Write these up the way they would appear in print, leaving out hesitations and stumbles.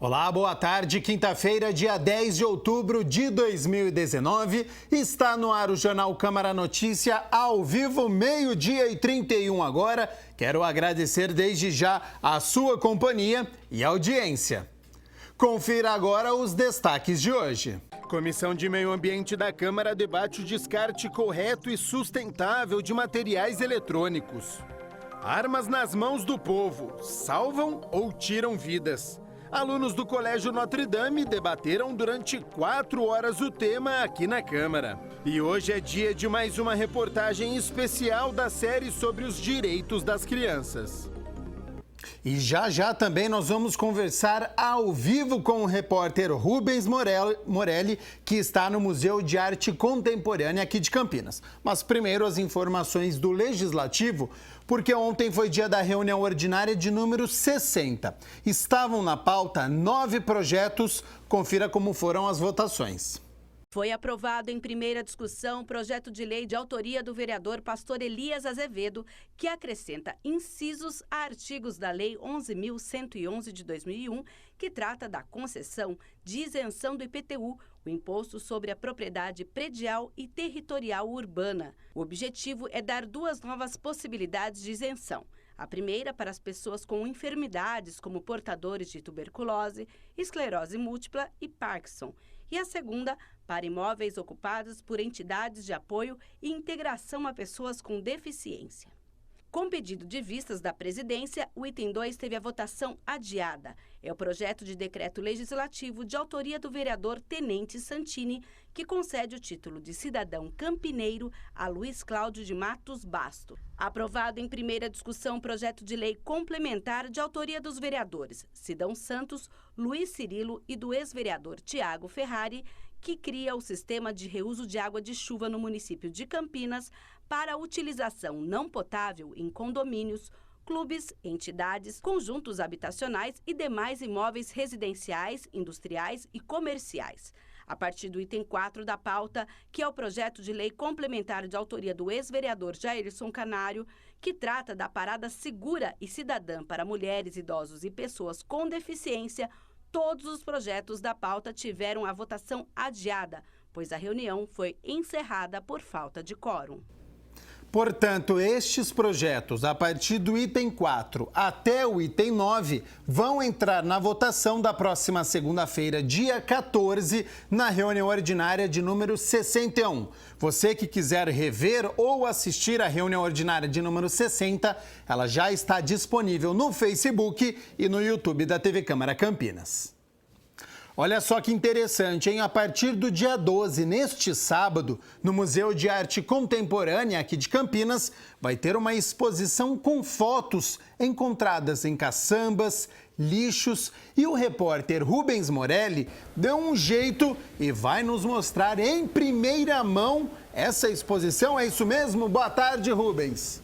Olá, boa tarde. Quinta-feira, dia 10 de outubro de 2019. Está no ar o Jornal Câmara Notícia, ao vivo, 12h31 agora. Quero agradecer desde já a sua companhia e audiência. Confira agora os destaques de hoje. Comissão de Meio Ambiente da Câmara debate o descarte correto e sustentável de materiais eletrônicos. Armas nas mãos do povo, salvam ou tiram vidas? Alunos do Colégio Notre Dame debateram durante 4 horas o tema aqui na Câmara. E hoje é dia de mais uma reportagem especial da série sobre os direitos das crianças. E já também nós vamos conversar ao vivo com o repórter Rubens Morelli, que está no Museu de Arte Contemporânea aqui de Campinas. Mas primeiro as informações do Legislativo, porque ontem foi dia da reunião ordinária de número 60. Estavam na pauta 9 projetos. Confira como foram as votações. Foi aprovado em primeira discussão o projeto de lei de autoria do vereador Pastor Elias Azevedo, que acrescenta incisos a artigos da Lei 11.111 de 2001, que trata da concessão de isenção do IPTU, o Imposto sobre a Propriedade Predial e Territorial Urbana. O objetivo é dar 2 novas possibilidades de isenção. A primeira para as pessoas com enfermidades como portadores de tuberculose, esclerose múltipla e Parkinson. E a segunda para imóveis ocupados por entidades de apoio e integração a pessoas com deficiência. Com pedido de vistas da presidência, o item 2 teve a votação adiada. É o projeto de decreto legislativo de autoria do vereador Tenente Santini, que concede o título de cidadão campineiro a Luiz Cláudio de Matos Basto. Aprovado em primeira discussão o projeto de lei complementar de autoria dos vereadores Sidão Santos, Luiz Cirilo e do ex-vereador Tiago Ferrari, que cria o sistema de reuso de água de chuva no município de Campinas para utilização não potável em condomínios, clubes, entidades, conjuntos habitacionais e demais imóveis residenciais, industriais e comerciais. A partir do item 4 da pauta, que é o projeto de lei complementar de autoria do ex-vereador Jairson Canário, que trata da parada segura e cidadã para mulheres, idosos e pessoas com deficiência, todos os projetos da pauta tiveram a votação adiada, pois a reunião foi encerrada por falta de quórum. Portanto, estes projetos, a partir do item 4 até o item 9, vão entrar na votação da próxima segunda-feira, dia 14, na reunião ordinária de número 61. Você que quiser rever ou assistir a reunião ordinária de número 60, ela já está disponível no Facebook e no YouTube da TV Câmara Campinas. Olha só que interessante, hein? A partir do dia 12, neste sábado, no Museu de Arte Contemporânea aqui de Campinas, vai ter uma exposição com fotos encontradas em caçambas, lixos, e o repórter Rubens Morelli deu um jeito e vai nos mostrar em primeira mão essa exposição. É isso mesmo? Boa tarde, Rubens.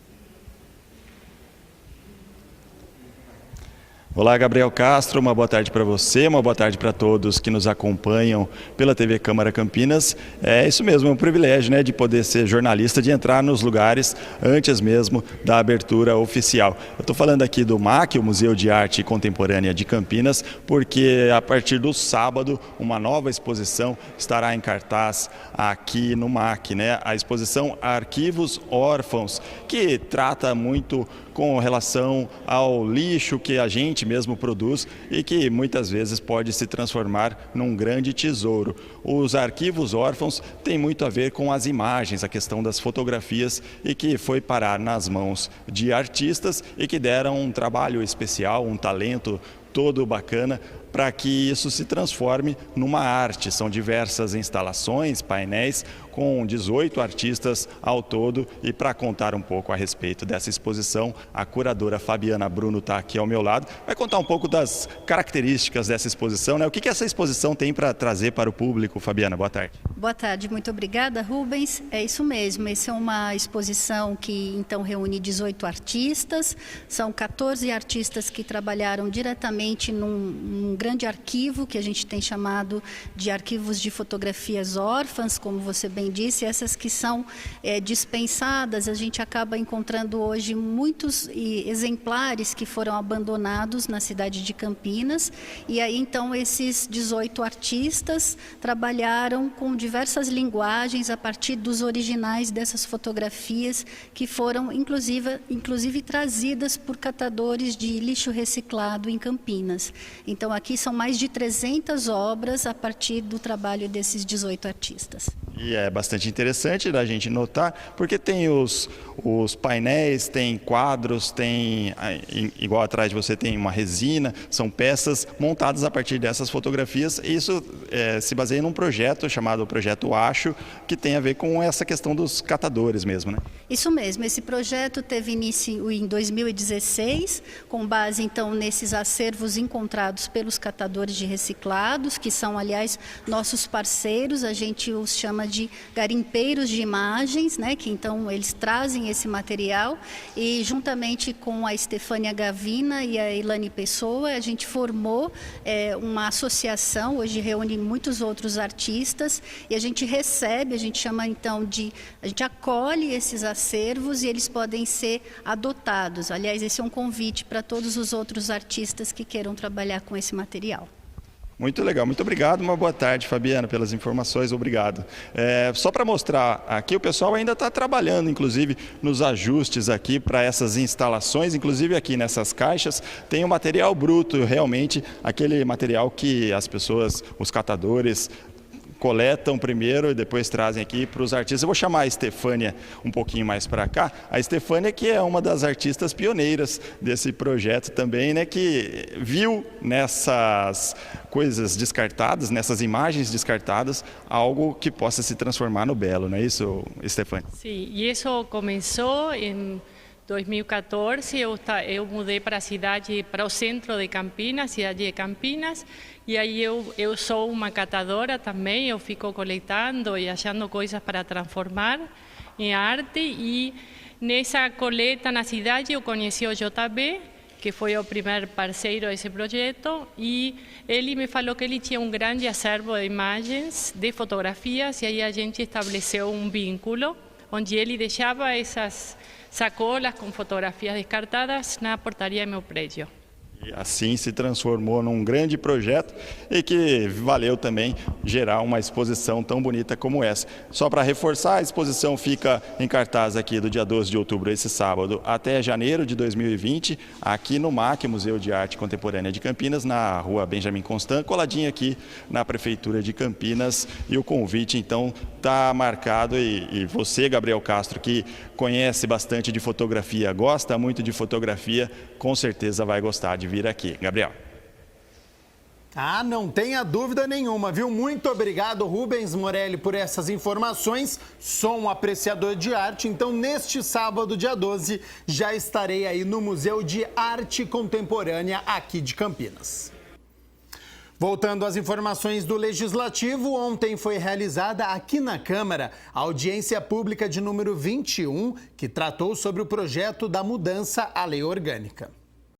Olá, Gabriel Castro, uma boa tarde para você, uma boa tarde para todos que nos acompanham pela TV Câmara Campinas. É isso mesmo, é um privilégio, né, de poder ser jornalista, de entrar nos lugares antes mesmo da abertura oficial. Eu estou falando aqui do MAC, o Museu de Arte Contemporânea de Campinas, porque a partir do sábado uma nova exposição estará em cartaz aqui no MAC, né? A exposição Arquivos Órfãos, que trata muito com relação ao lixo que a gente mesmo produz e que muitas vezes pode se transformar num grande tesouro. Os arquivos órfãos têm muito a ver com as imagens, a questão das fotografias, e que foi parar nas mãos de artistas e que deram um trabalho especial, um talento todo bacana para que isso se transforme numa arte. São diversas instalações, painéis, com 18 artistas ao todo. E para contar um pouco a respeito dessa exposição, a curadora Fabiana Bruno está aqui ao meu lado. Vai contar um pouco das características dessa exposição, né? O que essa exposição tem para trazer para o público? Fabiana, boa tarde. Boa tarde, muito obrigada, Rubens. É isso mesmo, essa é uma exposição que então reúne 18 artistas. São 14 artistas que trabalharam diretamente num grande arquivo que a gente tem chamado de arquivos de fotografias órfãs, como você bem bem disse, essas que são dispensadas, a gente acaba encontrando hoje muitos exemplares que foram abandonados na cidade de Campinas, e aí então esses 18 artistas trabalharam com diversas linguagens a partir dos originais dessas fotografias que foram inclusive trazidas por catadores de lixo reciclado em Campinas. Então aqui são mais de 300 obras a partir do trabalho desses 18 artistas. E é bastante interessante da gente notar, porque tem os painéis, tem quadros, tem, igual atrás de você tem uma resina, são peças montadas a partir dessas fotografias, e isso se baseia num projeto chamado Projeto Acho, que tem a ver com essa questão dos catadores mesmo, né? Isso mesmo, esse projeto teve início em 2016, com base então nesses acervos encontrados pelos catadores de reciclados, que são, aliás, nossos parceiros, a gente os chama de garimpeiros de imagens, né, que então eles trazem esse material, e juntamente com a Estefânia Gavina e a Ilane Pessoa, a gente formou uma associação, hoje reúne muitos outros artistas, e a gente recebe, a gente chama então a gente acolhe esses acervos e eles podem ser adotados. Aliás, esse é um convite para todos os outros artistas que queiram trabalhar com esse material. Muito legal, muito obrigado, uma boa tarde, Fabiana, pelas informações, obrigado. Só para mostrar aqui, o pessoal ainda está trabalhando, inclusive, nos ajustes aqui para essas instalações, inclusive aqui nessas caixas, tem o material bruto, realmente, aquele material que as pessoas, os catadores, coletam primeiro e depois trazem aqui para os artistas. Eu vou chamar a Estefânia um pouquinho mais para cá. A Estefânia, que é uma das artistas pioneiras desse projeto também, né, que viu nessas coisas descartadas, nessas imagens descartadas, algo que possa se transformar no belo, não é isso, Estefânia? Sim, e isso começou em 2014, eu mudei para a cidade, para o centro de Campinas, cidade de Campinas, e aí eu sou uma catadora também, eu fico coletando e achando coisas para transformar em arte, e nessa coleta na cidade eu conheci o JB, que foi o primeiro parceiro desse projeto, e ele me falou que ele tinha um grande acervo de imagens, de fotografias, e aí a gente estabeleceu um vínculo, onde ele deixava essas sacolas com fotografias descartadas na portaria do meu prédio. E assim se transformou num grande projeto e que valeu também gerar uma exposição tão bonita como essa. Só para reforçar, a exposição fica em cartaz aqui do dia 12 de outubro, esse sábado, até janeiro de 2020, aqui no MAC, Museu de Arte Contemporânea de Campinas, na rua Benjamin Constant, coladinho aqui na Prefeitura de Campinas. E o convite, então, está marcado, e você, Gabriel Castro, que conhece bastante de fotografia, gosta muito de fotografia, com certeza vai gostar de vir aqui. Gabriel. Não tenha dúvida nenhuma, viu? Muito obrigado, Rubens Morelli, por essas informações. Sou um apreciador de arte, então neste sábado, dia 12, já estarei aí no Museu de Arte Contemporânea aqui de Campinas. Voltando às informações do Legislativo, ontem foi realizada aqui na Câmara a audiência pública de número 21, que tratou sobre o projeto da mudança à lei orgânica.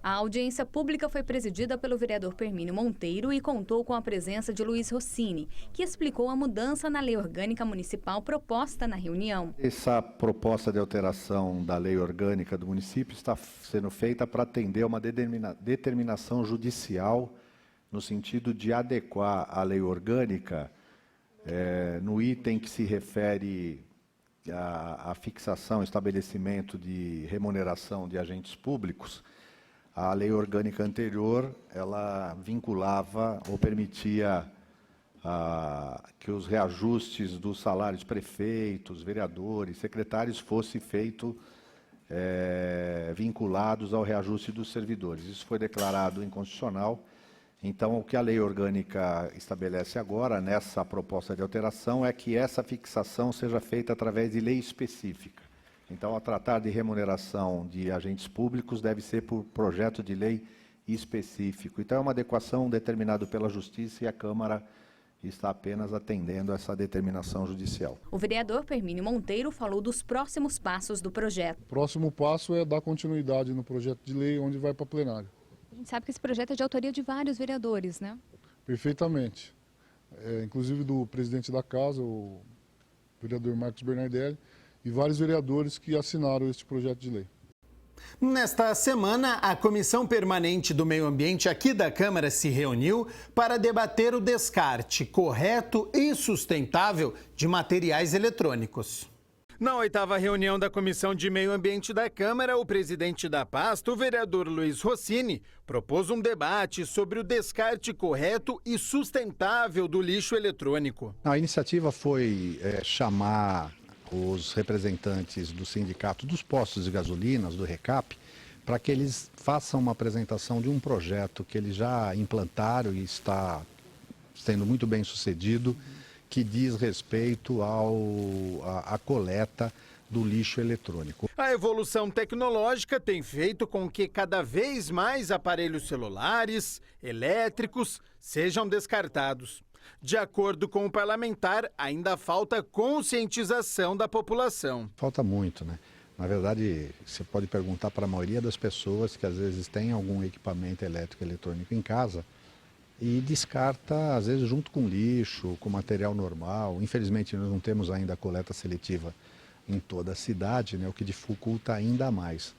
A audiência pública foi presidida pelo vereador Permínio Monteiro e contou com a presença de Luiz Rossini, que explicou a mudança na lei orgânica municipal proposta na reunião. Essa proposta de alteração da lei orgânica do município está sendo feita para atender a uma determinação judicial no sentido de adequar a lei orgânica no item que se refere à fixação, estabelecimento de remuneração de agentes públicos. A lei orgânica anterior, ela vinculava ou permitia que os reajustes dos salários de prefeitos, vereadores, secretários fossem feitos vinculados ao reajuste dos servidores. Isso foi declarado inconstitucional. Então, o que a lei orgânica estabelece agora, nessa proposta de alteração, é que essa fixação seja feita através de lei específica. Então, a tratar de remuneração de agentes públicos, deve ser por projeto de lei específico. Então, é uma adequação determinada pela Justiça e a Câmara está apenas atendendo a essa determinação judicial. O vereador Permínio Monteiro falou dos próximos passos do projeto. O próximo passo é dar continuidade no projeto de lei, onde vai para plenário. A gente sabe que esse projeto é de autoria de vários vereadores, né? Perfeitamente. Inclusive do presidente da casa, vereador Marcos Bernardelli e vários vereadores que assinaram este projeto de lei. Nesta semana, a Comissão Permanente do Meio Ambiente aqui da Câmara se reuniu para debater o descarte correto e sustentável de materiais eletrônicos. Na 8ª reunião da Comissão de Meio Ambiente da Câmara, o presidente da pasta, o vereador Luiz Rossini, propôs um debate sobre o descarte correto e sustentável do lixo eletrônico. A iniciativa foi chamar os representantes do sindicato dos postos de gasolinas, do RECAP, para que eles façam uma apresentação de um projeto que eles já implantaram e está sendo muito bem sucedido, que diz respeito à coleta do lixo eletrônico. A evolução tecnológica tem feito com que cada vez mais aparelhos celulares, elétricos, sejam descartados. De acordo com o parlamentar, ainda falta conscientização da população. Falta muito, né? Na verdade, você pode perguntar para a maioria das pessoas que às vezes tem algum equipamento elétrico e eletrônico em casa e descarta, às vezes, junto com lixo, com material normal. Infelizmente, nós não temos ainda a coleta seletiva em toda a cidade, né, o que dificulta ainda mais.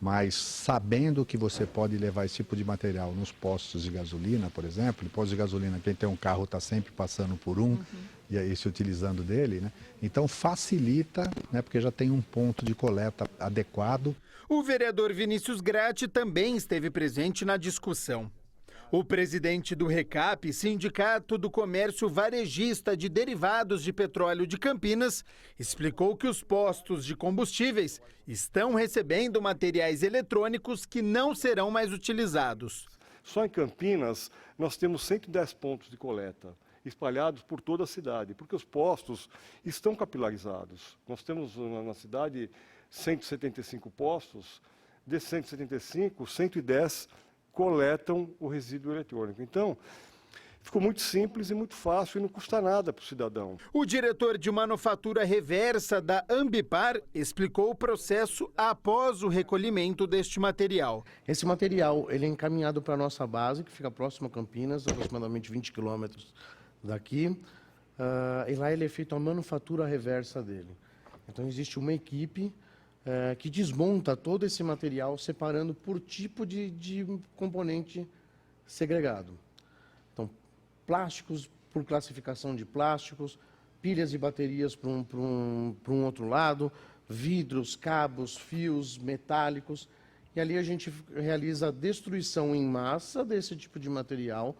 Mas sabendo que você pode levar esse tipo de material nos postos de gasolina, por exemplo, postos de gasolina, quem tem um carro está sempre passando por um e aí se utilizando dele, né? Então facilita, né, porque já tem um ponto de coleta adequado. O vereador Vinícius Gratti também esteve presente na discussão. O presidente do RECAP, Sindicato do Comércio Varejista de Derivados de Petróleo de Campinas, explicou que os postos de combustíveis estão recebendo materiais eletrônicos que não serão mais utilizados. Só em Campinas nós temos 110 pontos de coleta espalhados por toda a cidade, porque os postos estão capilarizados. Nós temos na cidade 175 postos, desses 175, 110 coletam o resíduo eletrônico. Então, ficou muito simples e muito fácil e não custa nada para o cidadão. O diretor de manufatura reversa da Ambipar explicou o processo após o recolhimento deste material. Esse material ele é encaminhado para a nossa base, que fica próximo a Campinas, aproximadamente 20 quilômetros daqui, e lá ele é feito a manufatura reversa dele. Então, existe uma equipe que desmonta todo esse material, separando por tipo de componente segregado. Então, plásticos por classificação de plásticos, pilhas e baterias para um outro lado, vidros, cabos, fios metálicos. E ali a gente realiza a destruição em massa desse tipo de material,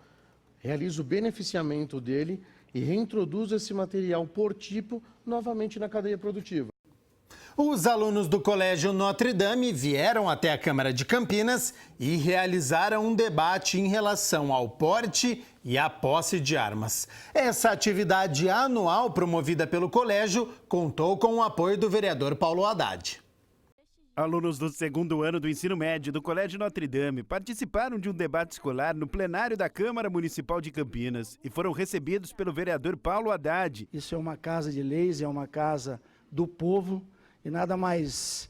realiza o beneficiamento dele e reintroduz esse material por tipo novamente na cadeia produtiva. Os alunos do Colégio Notre Dame vieram até a Câmara de Campinas e realizaram um debate em relação ao porte e à posse de armas. Essa atividade anual promovida pelo colégio contou com o apoio do vereador Paulo Haddad. Alunos do 2º ano do ensino médio do Colégio Notre Dame participaram de um debate escolar no plenário da Câmara Municipal de Campinas e foram recebidos pelo vereador Paulo Haddad. Isso é uma casa de leis, é uma casa do povo. E nada mais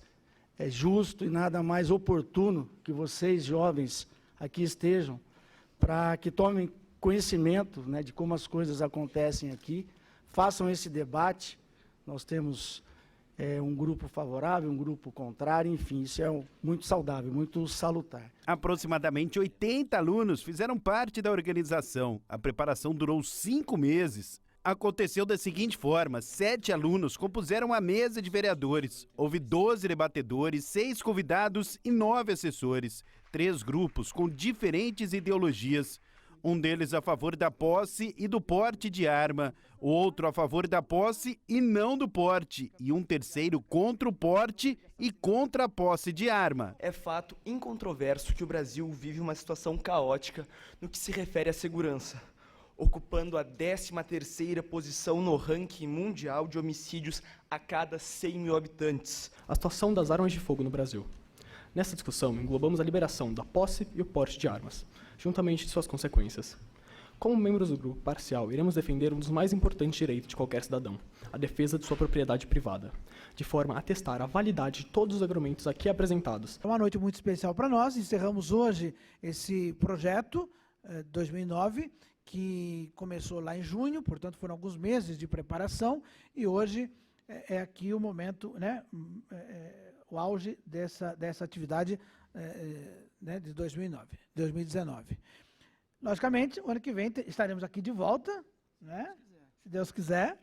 justo e nada mais oportuno que vocês, jovens, aqui estejam, para que tomem conhecimento, né, de como as coisas acontecem aqui, façam esse debate. Nós temos um grupo favorável, um grupo contrário, enfim, isso é muito saudável, muito salutar. Aproximadamente 80 alunos fizeram parte da organização. A preparação durou 5 meses. Aconteceu da seguinte forma: 7 alunos compuseram a mesa de vereadores. Houve 12 debatedores, 6 convidados e 9 assessores. 3 grupos com diferentes ideologias. Um deles a favor da posse e do porte de arma, o outro a favor da posse e não do porte, e um terceiro contra o porte e contra a posse de arma. É fato incontroverso que o Brasil vive uma situação caótica no que se refere à segurança, ocupando a 13ª posição no ranking mundial de homicídios a cada 100 mil habitantes. A situação das armas de fogo no Brasil. Nessa discussão, englobamos a liberação da posse e o porte de armas, juntamente de suas consequências. Como membros do grupo parcial, iremos defender um dos mais importantes direitos de qualquer cidadão, a defesa de sua propriedade privada, de forma a atestar a validade de todos os argumentos aqui apresentados. É uma noite muito especial para nós, encerramos hoje esse projeto 2009, que começou lá em junho, portanto foram alguns meses de preparação, e hoje é aqui o momento, né, o auge dessa atividade né, de 2019. Logicamente, o ano que vem estaremos aqui de volta, né, se Deus quiser,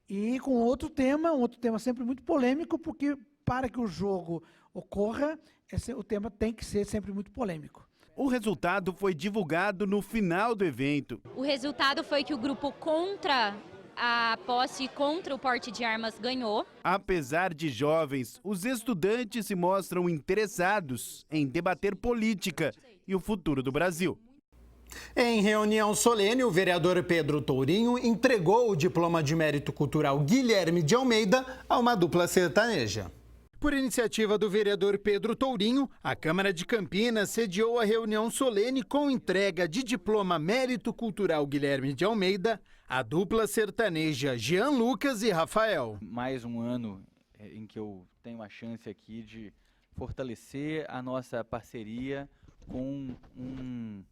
e com um outro tema sempre muito polêmico, porque para que o jogo ocorra, o tema tem que ser sempre muito polêmico. O resultado foi divulgado no final do evento. O resultado foi que o grupo contra a posse e contra o porte de armas ganhou. Apesar de jovens, os estudantes se mostram interessados em debater política e o futuro do Brasil. Em reunião solene, o vereador Pedro Tourinho entregou o diploma de mérito cultural Guilherme de Almeida a uma dupla sertaneja. Por iniciativa do vereador Pedro Tourinho, a Câmara de Campinas sediou a reunião solene com entrega de diploma Mérito Cultural Guilherme de Almeida à dupla sertaneja Jean Lucas e Rafael. Mais um ano em que eu tenho a chance aqui de fortalecer a nossa parceria com um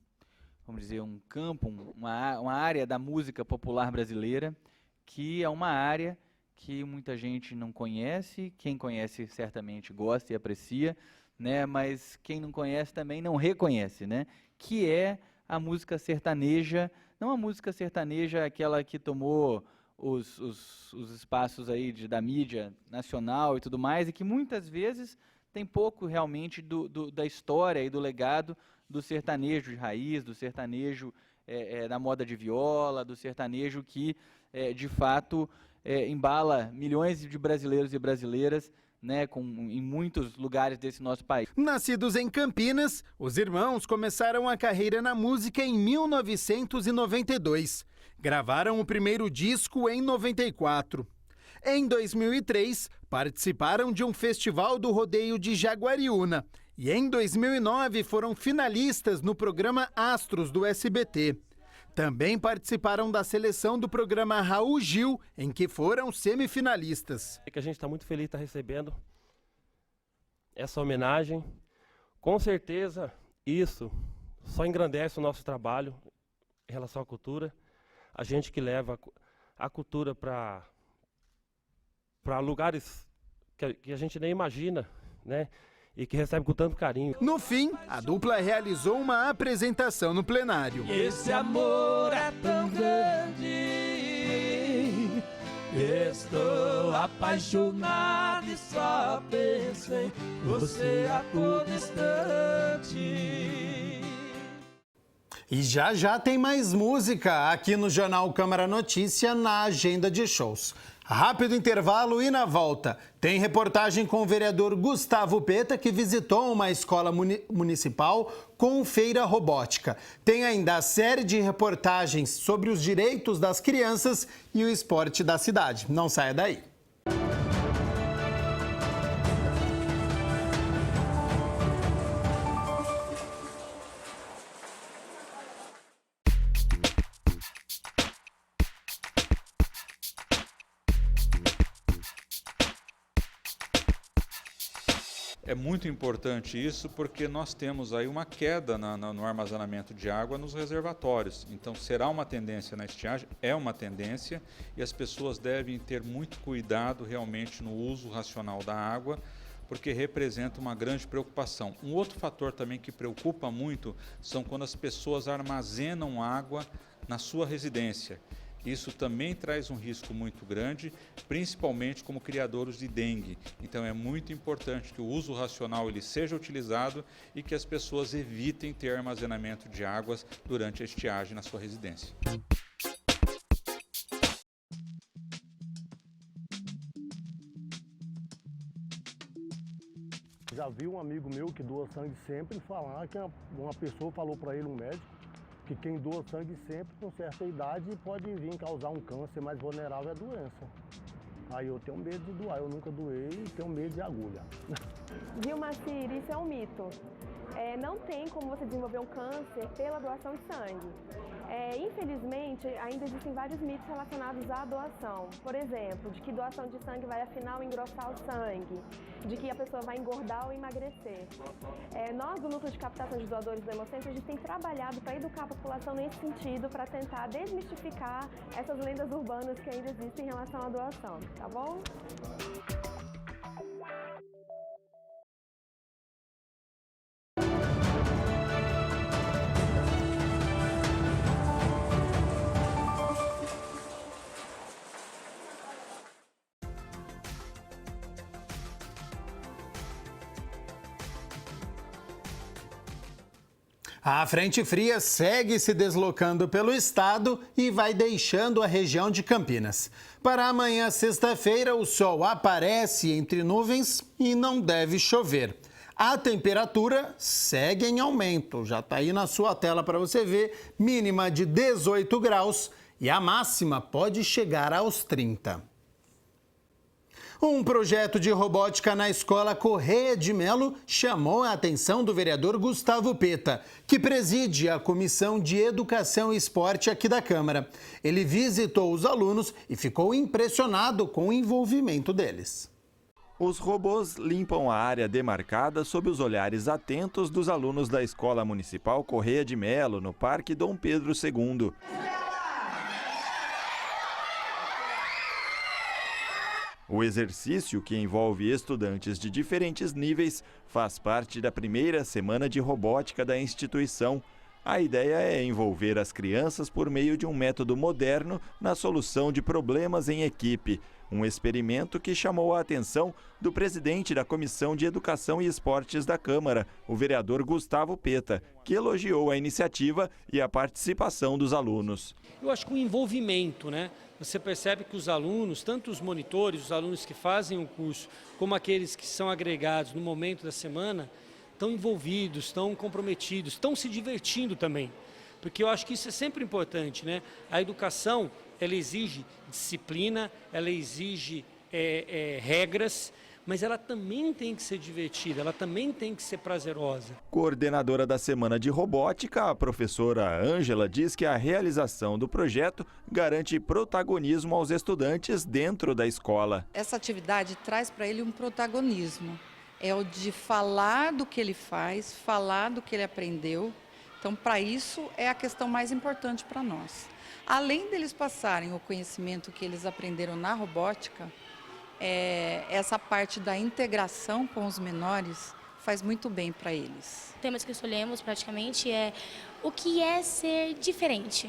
campo, uma área da música popular brasileira, que é uma área que muita gente não conhece, quem conhece certamente gosta e aprecia, né? Mas quem não conhece também não reconhece, né? Que é a música sertaneja, não a música sertaneja aquela que tomou os espaços aí da mídia nacional e tudo mais, e que muitas vezes tem pouco realmente da história e do legado do sertanejo de raiz, do sertanejo da moda de viola, do sertanejo que, de fato, embala milhões de brasileiros e brasileiras, né, em muitos lugares desse nosso país. Nascidos em Campinas, os irmãos começaram a carreira na música em 1992. Gravaram o primeiro disco em 94. Em 2003, participaram de um festival do rodeio de Jaguariúna. E em 2009 foram finalistas no programa Astros do SBT. Também participaram da seleção do programa Raul Gil, em que foram semifinalistas. A gente está muito feliz de estar recebendo essa homenagem. Com certeza, isso só engrandece o nosso trabalho em relação à cultura. A gente que leva a cultura para lugares que a gente nem imagina, né? E que recebe com tanto carinho. No fim, a dupla realizou uma apresentação no plenário. Esse amor é tão grande, estou apaixonado e só penso em você a todo instante. E já tem mais música aqui no Jornal Câmara Notícia na agenda de shows. Rápido intervalo e na volta tem reportagem com o vereador Gustavo Peta, que visitou uma escola municipal com feira robótica. Tem ainda a série de reportagens sobre os direitos das crianças e o esporte da cidade. Não saia daí. É muito importante isso porque nós temos aí uma queda no armazenamento de água nos reservatórios. Então será uma tendência na estiagem, é uma tendência, e as pessoas devem ter muito cuidado realmente no uso racional da água, porque representa uma grande preocupação. Um outro fator também que preocupa muito são quando as pessoas armazenam água na sua residência. Isso também traz um risco muito grande, principalmente como criadores de dengue. Então é muito importante que o uso racional ele seja utilizado e que as pessoas evitem ter armazenamento de águas durante a estiagem na sua residência. Já vi um amigo meu que doa sangue sempre falar que uma pessoa falou para ele, um médico, que quem doa sangue sempre, com certa idade, pode vir causar um câncer mais vulnerável à doença. Aí eu tenho medo de doar, eu nunca doei e tenho medo de agulha. Viu, Macir, isso é um mito. não tem como você desenvolver um câncer pela doação de sangue. Infelizmente, ainda existem vários mitos relacionados à doação. Por exemplo, de que doação de sangue vai afinal engrossar o sangue, de que a pessoa vai engordar ou emagrecer. Nós, do Núcleo de Captação de Doadores do Hemocentro, a gente tem trabalhado para educar a população nesse sentido, para tentar desmistificar essas lendas urbanas que ainda existem em relação à doação, tá bom? A frente fria segue se deslocando pelo estado e vai deixando a região de Campinas. Para amanhã, sexta-feira, o sol aparece entre nuvens e não deve chover. A temperatura segue em aumento, já está aí na sua tela para você ver, mínima de 18 graus e a máxima pode chegar aos 30. Um projeto de robótica na Escola Correia de Melo chamou a atenção do vereador Gustavo Peta, que preside a Comissão de Educação e Esporte aqui da Câmara. Ele visitou os alunos e ficou impressionado com o envolvimento deles. Os robôs limpam a área demarcada sob os olhares atentos dos alunos da Escola Municipal Correia de Melo, no Parque Dom Pedro II. O exercício, que envolve estudantes de diferentes níveis, faz parte da primeira semana de robótica da instituição. A ideia é envolver as crianças por meio de um método moderno na solução de problemas em equipe. Um experimento que chamou a atenção do presidente da Comissão de Educação e Esportes da Câmara, o vereador Gustavo Peta, que elogiou a iniciativa e a participação dos alunos. Eu acho que o envolvimento, né? Você percebe que os alunos, tanto os monitores, os alunos que fazem o curso, como aqueles que são agregados no momento da semana, estão envolvidos, estão comprometidos, estão se divertindo também. Porque eu acho que isso é sempre importante, né? A educação, ela exige disciplina, ela exige regras, mas ela também tem que ser divertida, ela também tem que ser prazerosa. Coordenadora da Semana de Robótica, a professora Ângela diz que a realização do projeto garante protagonismo aos estudantes dentro da escola. Essa atividade traz para ele um protagonismo, é o de falar do que ele faz, falar do que ele aprendeu. Então, para isso, é a questão mais importante para nós. Além deles passarem o conhecimento que eles aprenderam na robótica, essa parte da integração com os menores faz muito bem para eles. O tema que escolhemos praticamente é o que é ser diferente.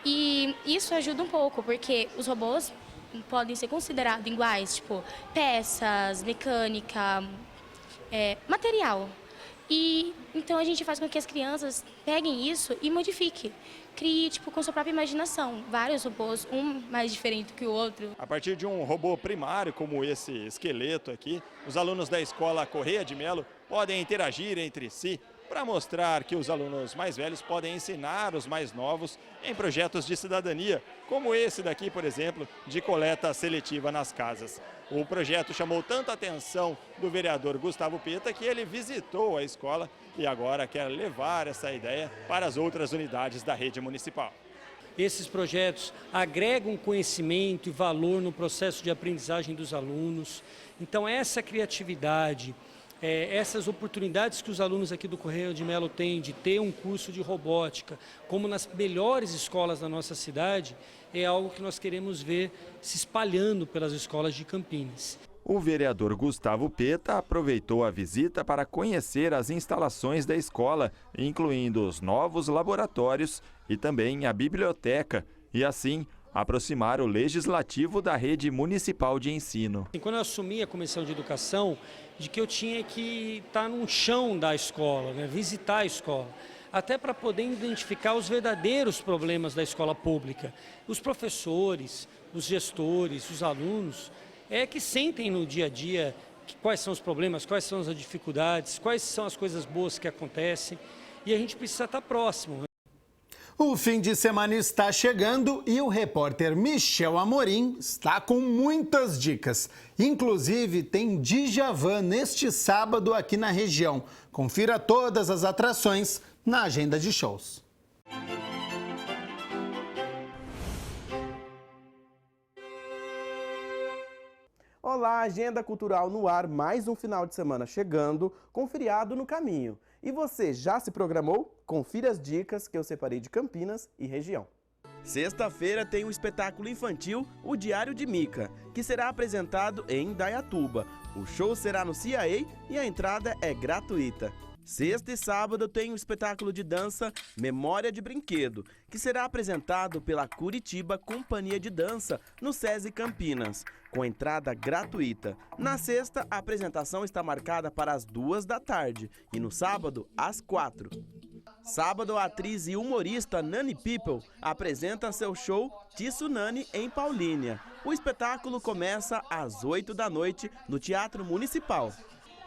E isso ajuda um pouco, porque os robôs podem ser considerados iguais, tipo peças, mecânica, material. E então a gente faz com que as crianças peguem isso e modifiquem. Crie, com sua própria imaginação, vários robôs, um mais diferente que o outro. A partir de um robô primário, como esse esqueleto aqui, os alunos da Escola Correia de Melo podem interagir entre si para mostrar que os alunos mais velhos podem ensinar os mais novos em projetos de cidadania, como esse daqui, por exemplo, de coleta seletiva nas casas. O projeto chamou tanta atenção do vereador Gustavo Peta que ele visitou a escola e agora quer levar essa ideia para as outras unidades da rede municipal. Esses projetos agregam conhecimento e valor no processo de aprendizagem dos alunos. Então, essa criatividade, essas oportunidades que os alunos aqui do Correia de Melo têm de ter um curso de robótica, como nas melhores escolas da nossa cidade, é algo que nós queremos ver se espalhando pelas escolas de Campinas. O vereador Gustavo Peta aproveitou a visita para conhecer as instalações da escola, incluindo os novos laboratórios e também a biblioteca, e assim aproximar o legislativo da rede municipal de ensino. Quando eu assumi a Comissão de Educação, de que eu tinha que estar no chão da escola, né, visitar a escola, até para poder identificar os verdadeiros problemas da escola pública. Os professores, os gestores, os alunos, que sentem no dia a dia quais são os problemas, quais são as dificuldades, quais são as coisas boas que acontecem, e a gente precisa estar próximo. O fim de semana está chegando e o repórter Michel Amorim está com muitas dicas. Inclusive, tem Djavan neste sábado aqui na região. Confira todas as atrações na agenda de shows. Olá, agenda cultural no ar, mais um final de semana chegando, com feriado no caminho. E você já se programou? Confira as dicas que eu separei de Campinas e região. Sexta-feira tem o espetáculo infantil O Diário de Mica, que será apresentado em Indaiatuba. O show será no CIA e a entrada é gratuita. Sexta e sábado tem o espetáculo de dança Memória de Brinquedo, que será apresentado pela Curitiba Companhia de Dança, no SESI Campinas, com entrada gratuita. Na sexta, a apresentação está marcada para as 2 da tarde e no sábado, às 4. Sábado, a atriz e humorista Nani People apresenta seu show Tsunami em Paulínia. O espetáculo começa às 8 da noite no Teatro Municipal.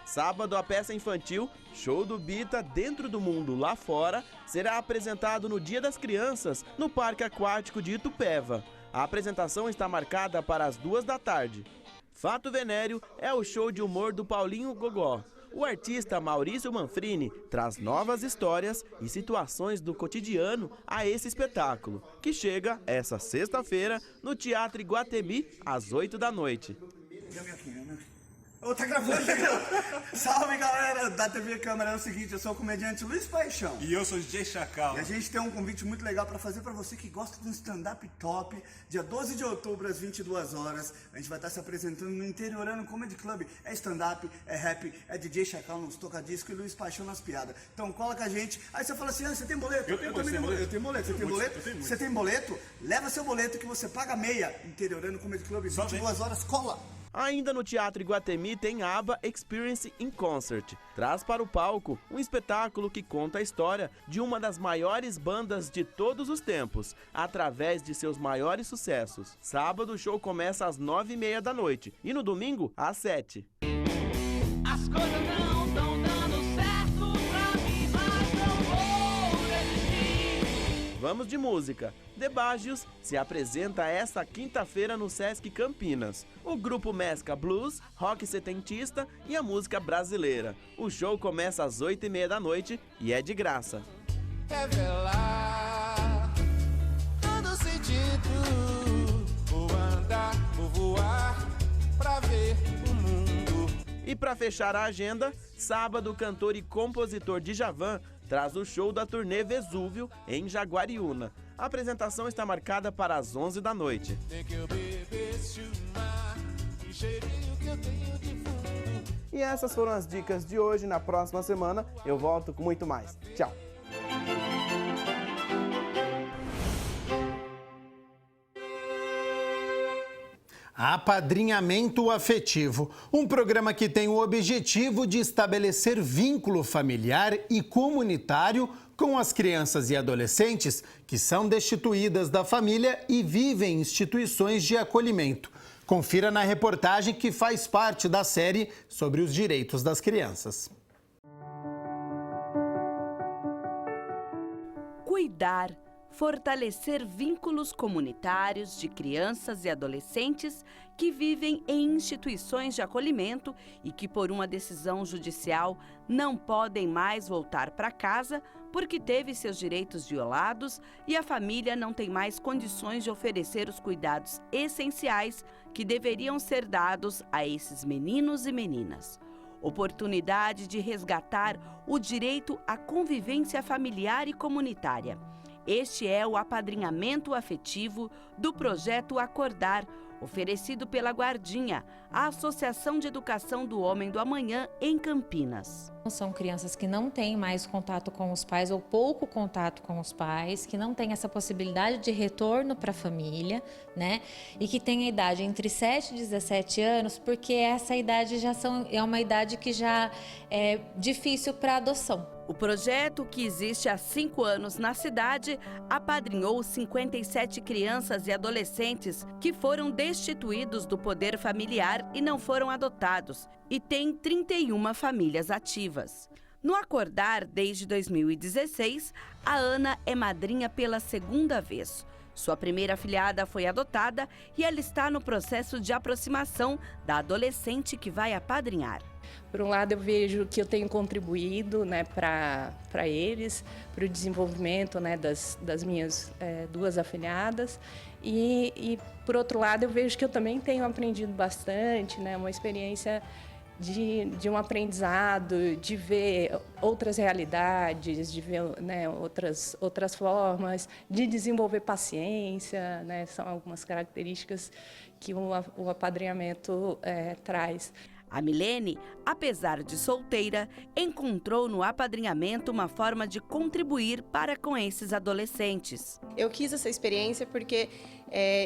Sábado, a peça infantil Show do Bita Dentro do Mundo Lá Fora será apresentado no Dia das Crianças, no Parque Aquático de Itupeva. A apresentação está marcada para as 2 da tarde. Fato Venéreo é o show de humor do Paulinho Gogó. O artista Maurício Manfrini traz novas histórias e situações do cotidiano a esse espetáculo, que chega essa sexta-feira no Teatro Iguatemi, às 8 da noite. Ô, tá gravando? Salve, galera da TV Câmara. É o seguinte, eu sou o comediante Luiz Paixão. E eu sou o DJ Chacal. E a gente tem um convite muito legal pra fazer pra você que gosta de um stand-up top. Dia 12 de outubro, às 22 horas, a gente vai estar se apresentando no Interiorano Comedy Club. É stand-up, é rap, é DJ Chacal nos toca-disco e Luiz Paixão nas piadas. Então cola com a gente. Aí você fala assim, você tem boleto? Eu tenho boleto. Eu tenho boleto. Você tem boleto? Você tem boleto? Leva seu boleto que você paga meia. Interiorano Comedy Club, 22 horas, cola. Ainda no Teatro Iguatemi tem ABBA Experience in Concert. Traz para o palco um espetáculo que conta a história de uma das maiores bandas de todos os tempos, através de seus maiores sucessos. Sábado o show começa às 9h30 da noite e no domingo às 7h. As coisas não estão dando certo pra mim, mas não vou desistir. Vamos de música. The Bagios se apresenta esta quinta-feira no Sesc Campinas. O grupo mescla blues, rock setentista e a música brasileira. O show começa às 8h30 da noite e é de graça. Revelar todo sentido. Vou andar, vou voar pra ver o mundo. E para fechar a agenda, sábado o cantor e compositor Djavan traz o show da turnê Vesúvio em Jaguariúna. A apresentação está marcada para as 11 da noite. E essas foram as dicas de hoje. Na próxima semana eu volto com muito mais. Tchau! Apadrinhamento Afetivo, um programa que tem o objetivo de estabelecer vínculo familiar e comunitário com as crianças e adolescentes que são destituídas da família e vivem em instituições de acolhimento. Confira na reportagem que faz parte da série sobre os direitos das crianças. Cuidar, fortalecer vínculos comunitários de crianças e adolescentes que vivem em instituições de acolhimento e que, por uma decisão judicial, não podem mais voltar para casa porque teve seus direitos violados e a família não tem mais condições de oferecer os cuidados essenciais que deveriam ser dados a esses meninos e meninas. Oportunidade de resgatar o direito à convivência familiar e comunitária. Este é o apadrinhamento afetivo do projeto Acordar, oferecido pela Guardinha, a Associação de Educação do Homem do Amanhã em Campinas. São crianças que não têm mais contato com os pais ou pouco contato com os pais, que não têm essa possibilidade de retorno para a família, né? E que têm a idade entre 7 e 17 anos, porque essa idade é uma idade que já é difícil para adoção. O projeto, que existe há 5 anos na cidade, apadrinhou 57 crianças e adolescentes que foram destituídos do poder familiar e não foram adotados, e tem 31 famílias ativas. No Acordar, desde 2016, a Ana é madrinha pela segunda vez. Sua primeira afilhada foi adotada e ela está no processo de aproximação da adolescente que vai apadrinhar. Por um lado, eu vejo que eu tenho contribuído, né, para eles, para o desenvolvimento, né, das minhas duas afilhadas. E, por outro lado, eu vejo que eu também tenho aprendido bastante, né, uma experiência de um aprendizado, de ver outras realidades, de ver, né, outras formas, de desenvolver paciência, né, são algumas características que o apadrinhamento traz. A Milene, apesar de solteira, encontrou no apadrinhamento uma forma de contribuir para com esses adolescentes. Eu quis essa experiência porque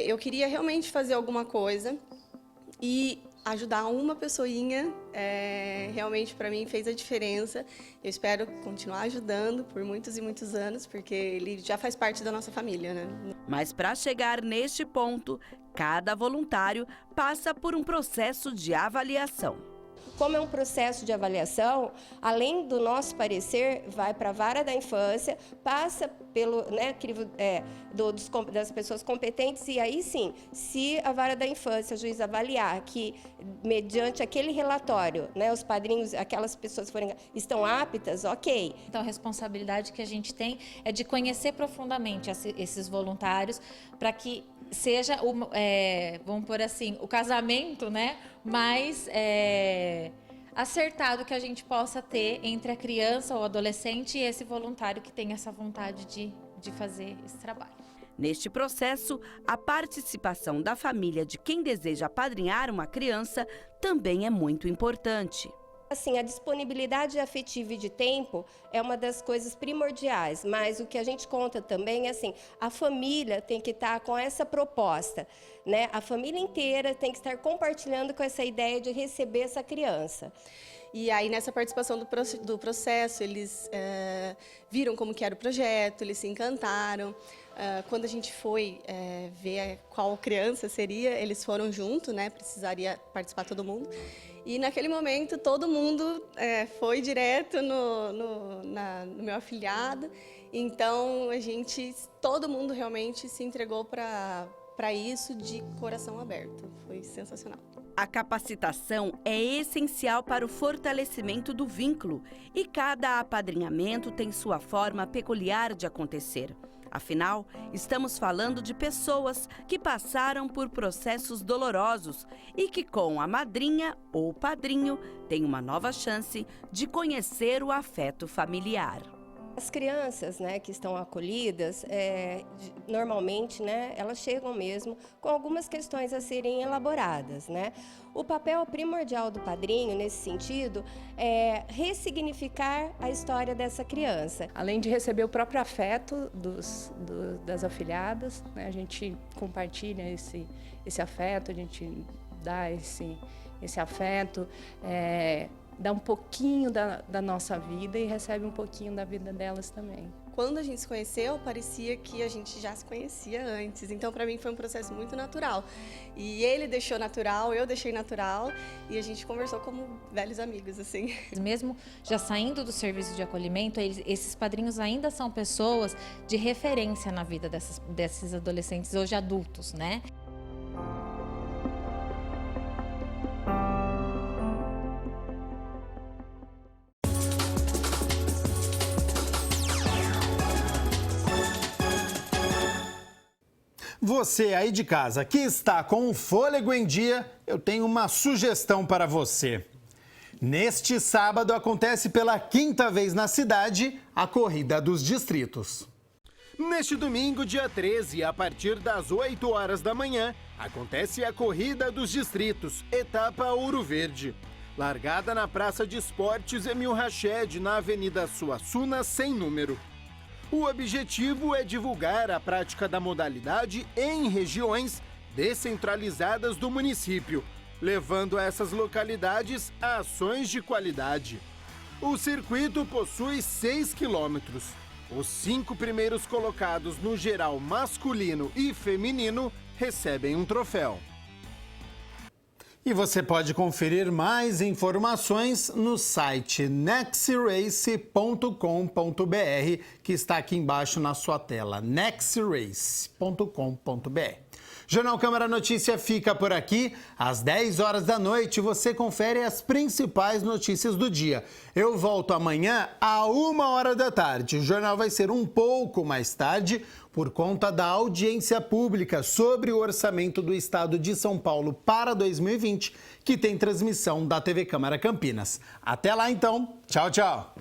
eu queria realmente fazer alguma coisa e ajudar uma pessoinha, realmente para mim fez a diferença. Eu espero continuar ajudando por muitos e muitos anos, porque ele já faz parte da nossa família, né? Mas para chegar neste ponto, cada voluntário passa por um processo de avaliação. Como é um processo de avaliação, além do nosso parecer, vai para a vara da infância, passa pelo, né, crivo, das pessoas competentes, e aí sim, se a vara da infância, o juiz avaliar que, mediante aquele relatório, né, os padrinhos, aquelas pessoas estão aptas, ok. Então a responsabilidade que a gente tem é de conhecer profundamente esses voluntários, para que seja, vamos por assim, o casamento, né, mais acertado que a gente possa ter entre a criança ou adolescente e esse voluntário que tem essa vontade de fazer esse trabalho. Neste processo, a participação da família de quem deseja apadrinhar uma criança também é muito importante. Assim, a disponibilidade afetiva e de tempo é uma das coisas primordiais, mas o que a gente conta também é assim, a família tem que estar com essa proposta, né? A família inteira tem que estar compartilhando com essa ideia de receber essa criança. E aí, nessa participação do processo, eles viram como que era o projeto, eles se encantaram. Quando a gente foi ver qual criança seria, eles foram junto, né? Precisaria participar todo mundo. E naquele momento todo mundo foi direto no meu afilhado. Então todo mundo realmente se entregou para isso de coração aberto. Foi sensacional. A capacitação é essencial para o fortalecimento do vínculo e cada apadrinhamento tem sua forma peculiar de acontecer. Afinal, estamos falando de pessoas que passaram por processos dolorosos e que, com a madrinha ou padrinho, têm uma nova chance de conhecer o afeto familiar. As crianças, né, que estão acolhidas, normalmente, né, elas chegam mesmo com algumas questões a serem elaboradas, né? O papel primordial do padrinho, nesse sentido, é ressignificar a história dessa criança. Além de receber o próprio afeto das afilhadas, né, a gente compartilha esse afeto, a gente dá esse afeto, dá um pouquinho da nossa vida e recebe um pouquinho da vida delas também. Quando a gente se conheceu, parecia que a gente já se conhecia antes. Então, para mim, foi um processo muito natural. E ele deixou natural, eu deixei natural, e a gente conversou como velhos amigos, assim. Mesmo já saindo do serviço de acolhimento, esses padrinhos ainda são pessoas de referência na vida desses adolescentes, hoje adultos, né? Você aí de casa que está com o fôlego em dia, eu tenho uma sugestão para você. Neste sábado acontece pela 5ª vez na cidade a Corrida dos Distritos. Neste domingo, dia 13, a partir das 8 horas da manhã, acontece a Corrida dos Distritos, etapa Ouro Verde. Largada na Praça de Esportes Emil Rached, na Avenida Suassuna, sem número. O objetivo é divulgar a prática da modalidade em regiões descentralizadas do município, levando a essas localidades a ações de qualidade. O circuito possui 6 quilômetros. Os 5 primeiros colocados no geral masculino e feminino recebem um troféu. E você pode conferir mais informações no site nextrace.com.br, que está aqui embaixo na sua tela, nextrace.com.br. Jornal Câmara Notícia fica por aqui. Às 10 horas da noite você confere as principais notícias do dia. Eu volto amanhã à 1h da tarde. O jornal vai ser um pouco mais tarde por conta da audiência pública sobre o orçamento do Estado de São Paulo para 2020, que tem transmissão da TV Câmara Campinas. Até lá então. Tchau, tchau.